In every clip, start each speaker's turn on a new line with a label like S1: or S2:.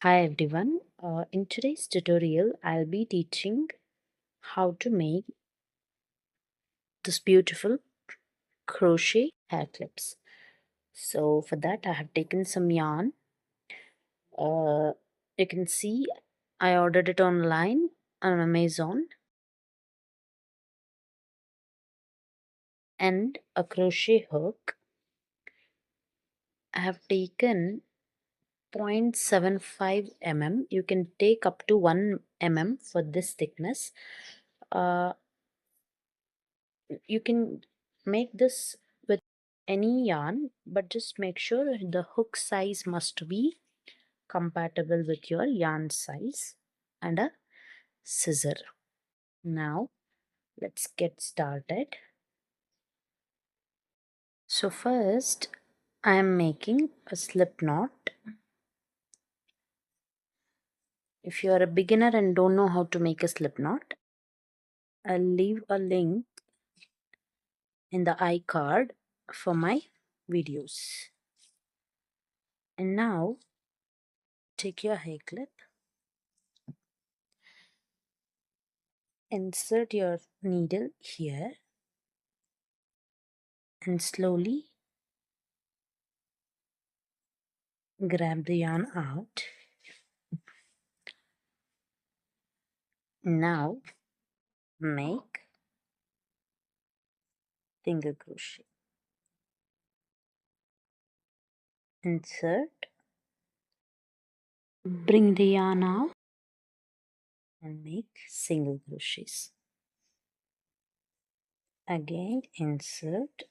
S1: Hi everyone. In today's tutorial, I'll be teaching how to make this beautiful crochet hair clips. So for that, I have taken some yarn. Uh, you can see I ordered it online on Amazon, and a crochet hook. I have taken 0.75 mm. You can take up to 1 mm for this thickness. Uh, you can make this with any yarn, but just make sure the hook size must be compatible with your yarn size, and a scissor. Now let's get started. So first I am making a slip knot. If you are a beginner and don't know how to make a slip knot, I'll leave a link in the iCard for my videos. And now take your hair clip, insert your needle here, and slowly grab the yarn out. Now make single crochet, insert, bring the yarn out, and make single crochets. Again insert,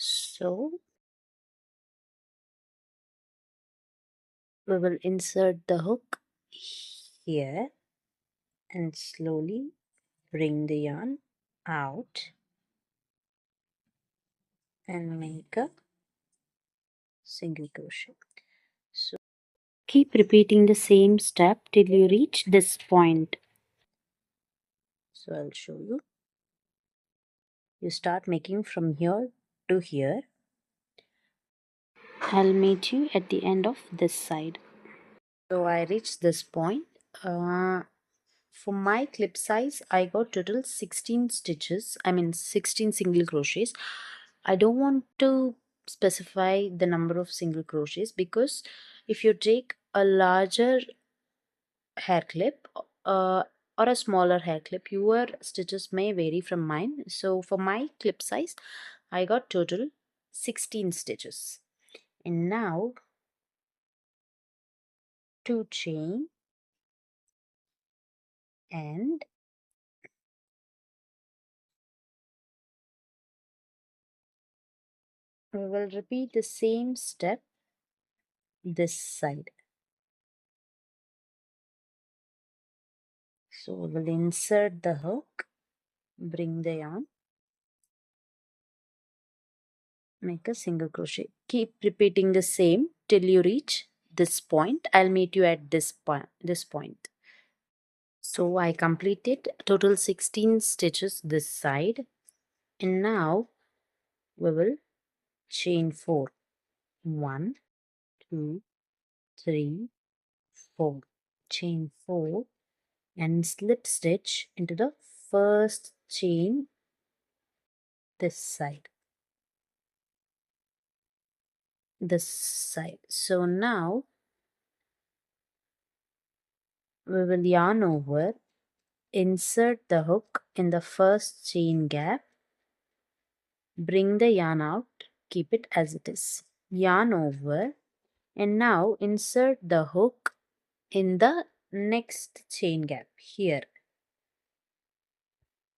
S1: so we will insert the hook here and slowly bring the yarn out and make a single crochet. So keep repeating the same step till you reach this point. So I'll show you. You start making from here to here. I'll meet you at the end of this side. So I reached this point. For my clip size, I got total 16 stitches. I mean 16 single crochets. I don't want to specify the number of single crochets because if you take a larger hair clip or a smaller hair clip, your stitches may vary from mine. So for my clip size, I got total 16 stitches. And now 2 chain, and we will repeat the same step this side. So we will insert the hook, bring the yarn, make a single crochet. Keep repeating the same till you reach this point. I'll meet you at this point. So I completed total 16 stitches this side, and now we will chain 4. 1, 2, 3, 4. Chain 4 and slip stitch into the first chain this side. So now we will yarn over, insert the hook in the first chain gap, bring the yarn out, keep it as it is, yarn over, and now insert the hook in the next chain gap here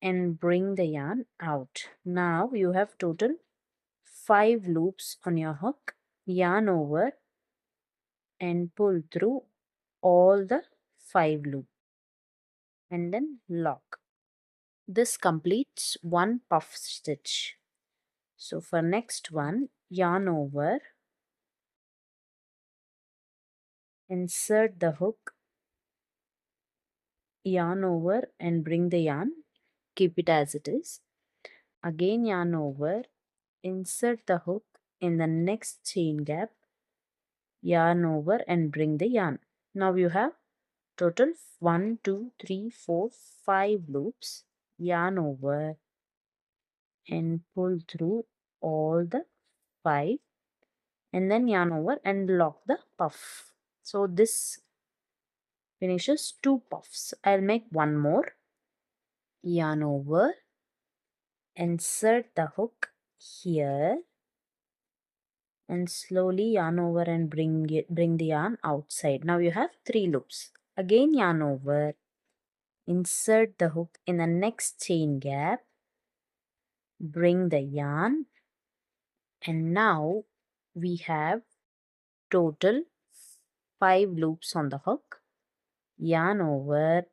S1: and bring the yarn out. Now you have total 5 loops on your hook. Yarn over and pull through all the 5 loops and then lock. This completes one puff stitch. So for next one, yarn over, insert the hook, yarn over and bring the yarn, keep it as it is. Again yarn over, insert the hook in the next chain gap, yarn over and bring the yarn. Now you have total 1, 2, 3, 4, 5 loops. Yarn over and pull through all the 5 and then yarn over and lock the puff. So this finishes 2 puffs. I'll make one more. Yarn over, insert the hook here and slowly yarn over and bring the yarn outside. Now you have 3 loops. Again yarn over, insert the hook in the next chain gap, bring the yarn, and now we have total 5 loops on the hook. Yarn over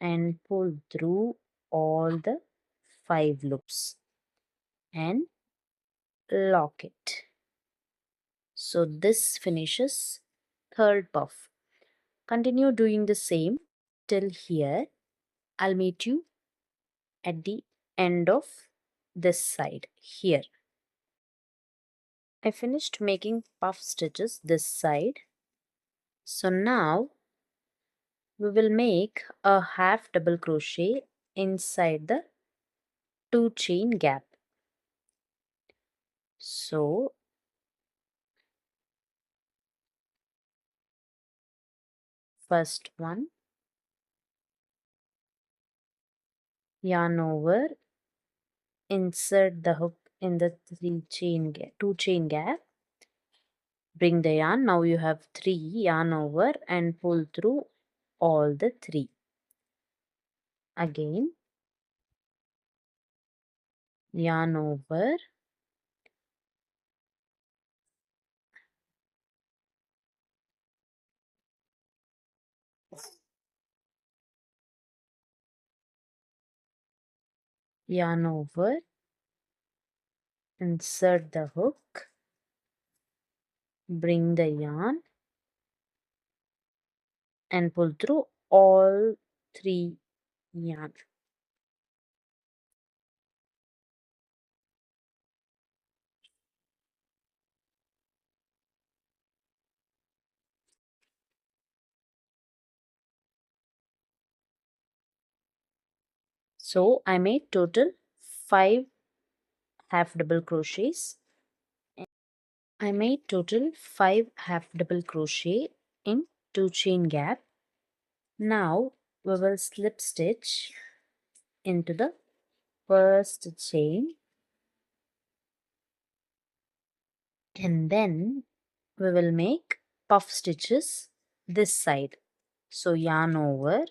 S1: and pull through all the 5 loops and lock it. So this finishes third puff. Continue doing the same till here. I'll meet you at the end of this side here. I finished making puff stitches this side. So now we will make a half double crochet inside the 2 chain gap. So first one, yarn over, insert the hook in the 2 chain gap, bring the yarn. Now you have 3, yarn over and pull through all the 3. Again yarn over, yarn over, insert the hook, bring the yarn and pull through all 3 yarn. So I made total 5 half double crochets. I made total 5 half double crochet in 2 chain gap. Now we will slip stitch into the first chain and then we will make puff stitches this side. So yarn over,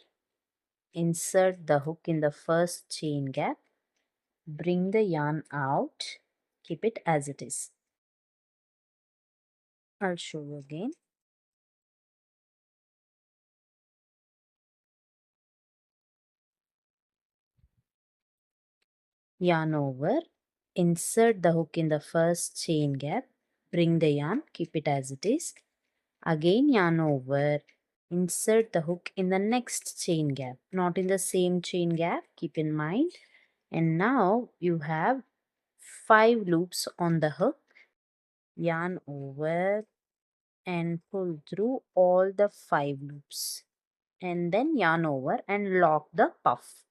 S1: insert the hook in the first chain gap, bring the yarn out, keep it as it is. I'll show you again. Yarn over, insert the hook in the first chain gap, bring the yarn, keep it as it is. Again yarn over, insert the hook in the next chain gap, not in the same chain gap, keep in mind. And now you have 5 loops on the hook. Yarn over and pull through all the 5 loops and then yarn over and lock the puff.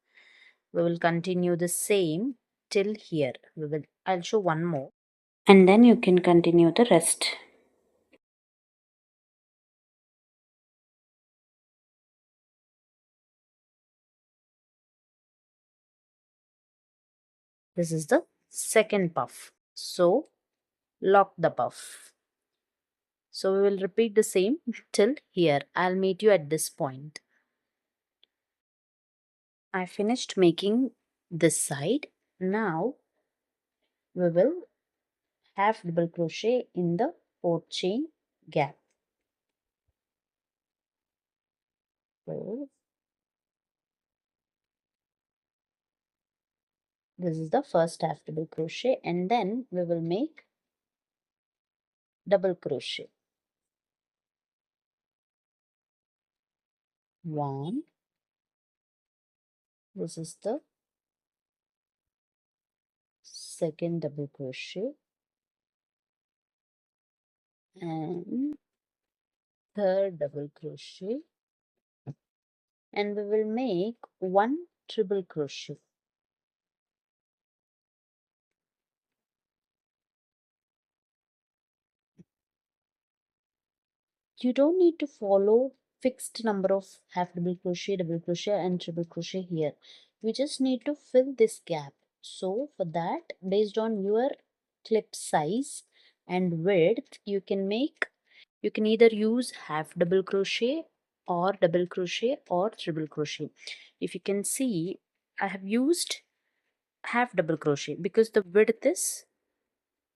S1: We will continue the same till here. I'll show one more and then you can continue the rest. This is the second puff. So lock the puff. So we will repeat the same till here. I'll meet you at this point. I finished making this side. Now we will half double crochet in the 4th chain gap. So This is the first half double crochet, and then we will make double crochet. One. This is the second double crochet, and third double crochet, and we will make one triple crochet. You don't need to follow fixed number of half double crochet and triple crochet here. You just need to fill this gap. So for that, based on your clip size and width, you can either use half double crochet or double crochet or triple crochet. If you can see, I have used half double crochet because the width is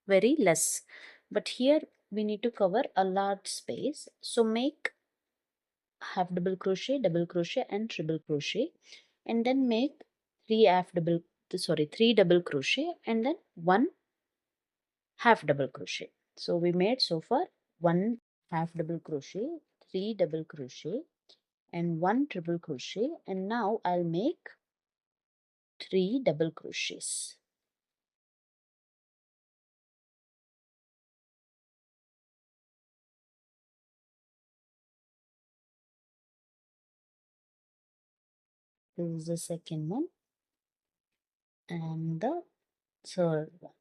S1: very less, but here we need to cover a large space. So make half double crochet and triple crochet, and then make three double crochet and then one half double crochet. So we made so far one half double crochet, three double crochet, and one triple crochet, and now I'll make three double crochets. This is the second one and the third one,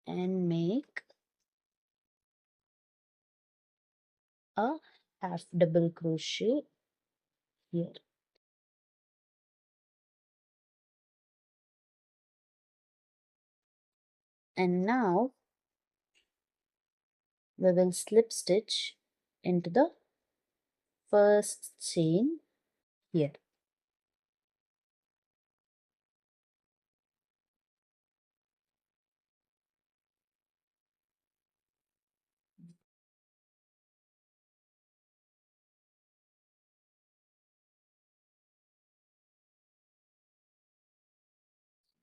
S1: and make a half double crochet here. And now we will slip stitch into the first chain here.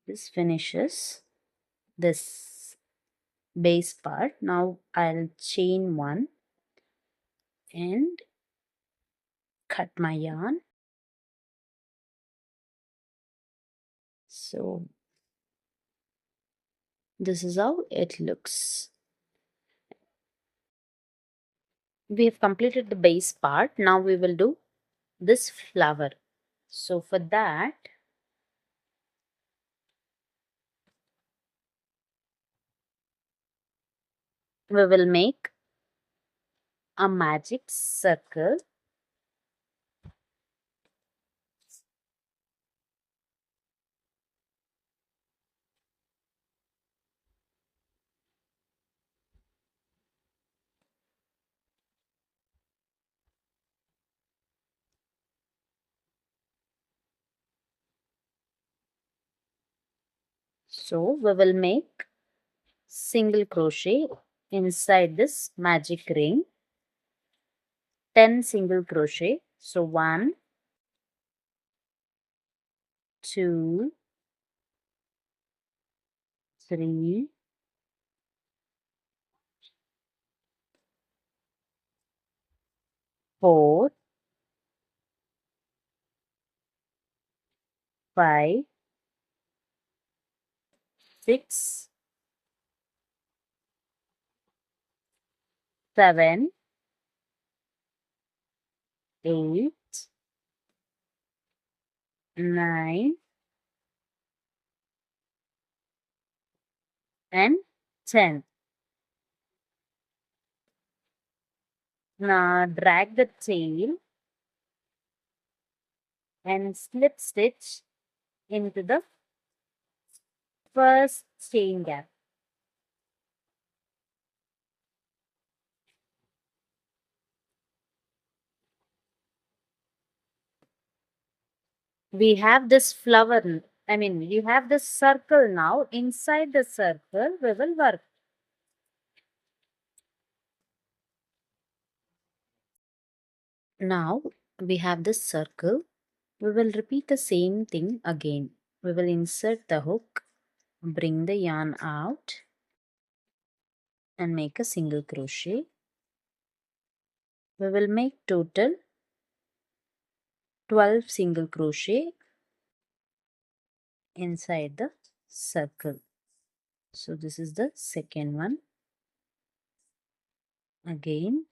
S1: This finishes this base part. Now I'll chain one and cut my yarn. So this is how it looks. We have completed the base part. Now we will do this flower. So for that, we will make a magic circle. So we will make single crochet inside this magic ring, 10 single crochet. So 1, 2, 3, 4, 5, 6, 7, 8, 9, and 10. Now drag the tail and slip stitch into the first chain gap. We have this flower, you have this circle now. Inside the circle, we will work. Now we have this circle. We will repeat the same thing again. We will insert the hook, bring the yarn out and make a single crochet. We will make total 12 single crochet inside the circle. So this is the second one. Again,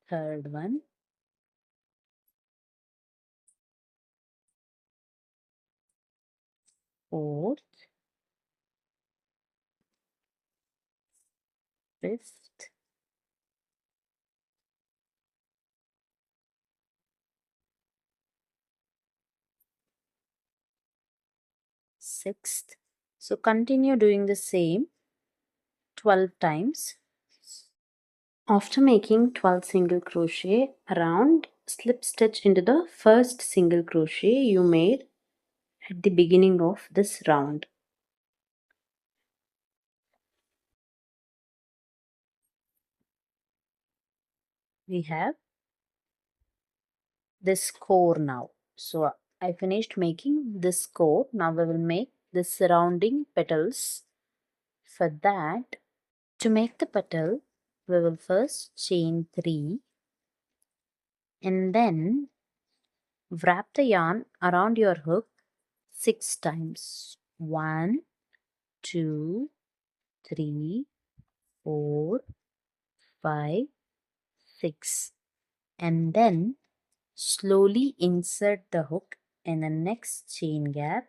S1: third one, fourth, fifth, sixth. So continue doing the same 12 times. After making 12 single crochet around, slip stitch into the first single crochet you made at the beginning of this round. We have this core now. So I finished making this core. Now we will make the surrounding petals. For that, to make the petal, we will first chain 3 and then wrap the yarn around your hook 6 times. 1, 2, 3, 4, 5, 6. And then slowly insert the hook in the next chain gap,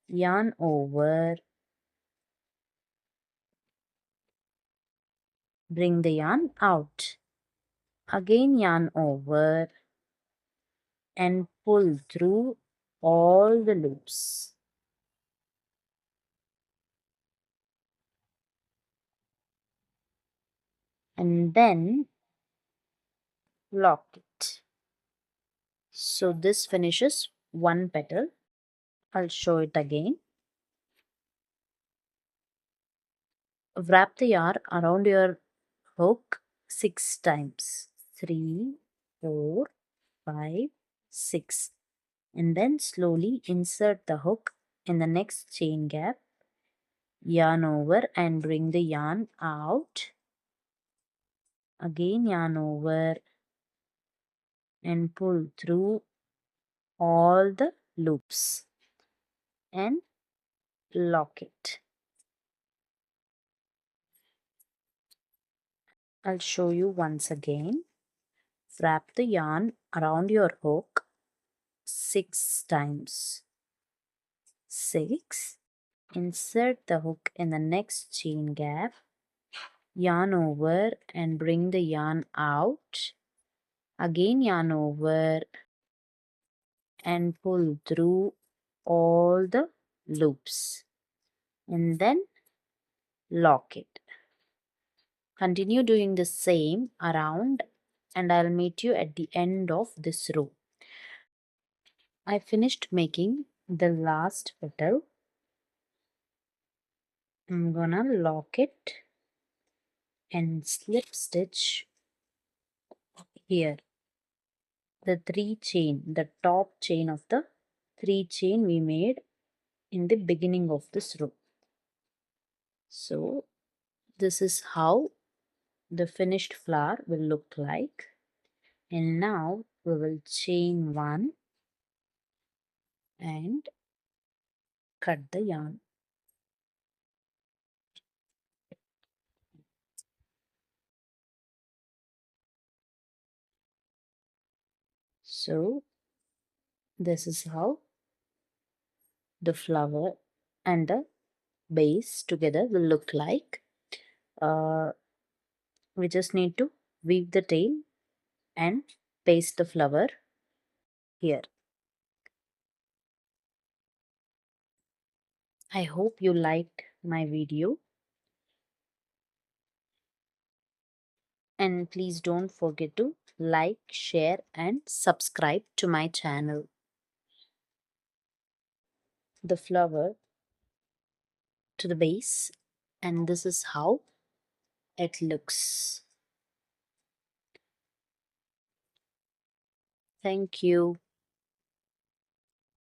S1: yarn over, bring the yarn out. Again yarn over and pull through all the loops. And then lock it. So this finishes one petal. I'll show it again. Wrap the yarn around your hook 6 times. 3, 4, 5, 6. And then slowly insert the hook in the next chain gap, yarn over and bring the yarn out. Again yarn over and pull through all the loops and lock it. I'll show you once again. Wrap the yarn around your hook 6 times. 6. Insert the hook in the next chain gap, yarn over and bring the yarn out. Again yarn over and pull through all the loops and then lock it. Continue doing the same around and I'll meet you at the end of this row. I finished making the last petal. I'm gonna lock it and slip stitch here the 3 chain, the top chain of the 3 chain we made in the beginning of this row. So this is how the finished flower will look like. And now we will chain 1 and cut the yarn. So this is how the flower and the base together will look like. We just need to weave the tail and paste the flower here. I hope you liked my video and please don't forget to like, share and subscribe to my channel. The flower to the base and this is how it looks. Thank you.